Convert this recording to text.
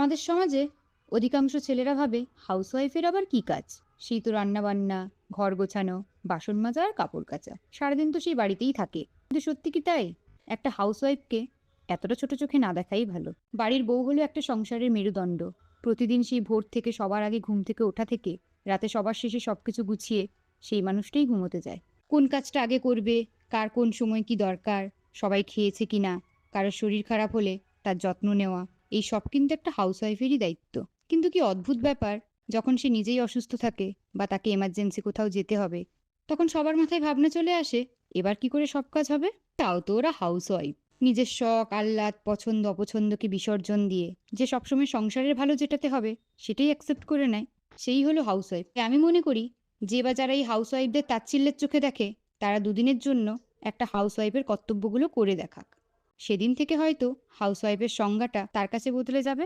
আমাদের সমাজে অধিকাংশ ছেলেরা ভাবে হাউসওয়াইফের আবার কি কাজ? সেই তো রান্না বান্না, ঘর গোছানো, বাসন মাজা আর কাপড় কাচা, সারাদিন তো সেই বাড়িতেই থাকে। কিন্তু সত্যি কি তাই? একটা হাউসওয়াইফকে এতটা ছোট চোখে না দেখাই ভালো। বাড়ির বউ হলো একটা সংসারের মেরুদণ্ড। প্রতিদিন সেই ভোর থেকে সবার আগে ঘুম থেকে ওঠা থেকে রাতে সবার শেষে সবকিছু গুছিয়ে সেই মানুষটাই ঘুমোতে যায়। কোন কাজটা আগে করবে, কার কোন সময় কি দরকার, সবাই খেয়েছে কিনা, কারোর শরীর খারাপ হলে তার যত্ন নেওয়া, এই সব কিন্তু একটা হাউসওয়াইফেরই দায়িত্ব। কিন্তু কি অদ্ভুত ব্যাপার, যখন সে নিজেই অসুস্থ থাকে বা তাকে এমার্জেন্সি কোথাও যেতে হবে, তখন সবার মাথায় ভাবনা চলে আসে এবার কি করে সব কাজ হবে। তাও তো ওরা হাউসওয়াইফ। নিজের শখ আহ্লাদ পছন্দ অপছন্দকে বিসর্জন দিয়ে যে সবসময় সংসারের ভালো যেটাতে হবে সেটাই অ্যাকসেপ্ট করে নেয়, সেই হলো হাউসওয়াইফ। আমি মনে করি যে বা যারা এই হাউসওয়াইফদের তাচ্ছিল্যের চোখে দেখে, তারা দুদিনের জন্য একটা হাউসওয়াইফের কর্তব্যগুলো করে দেখাক। সেদিন থেকে হয়তো হাউসওয়াইফের সংজ্ঞাটা তার কাছে বদলে যাবে।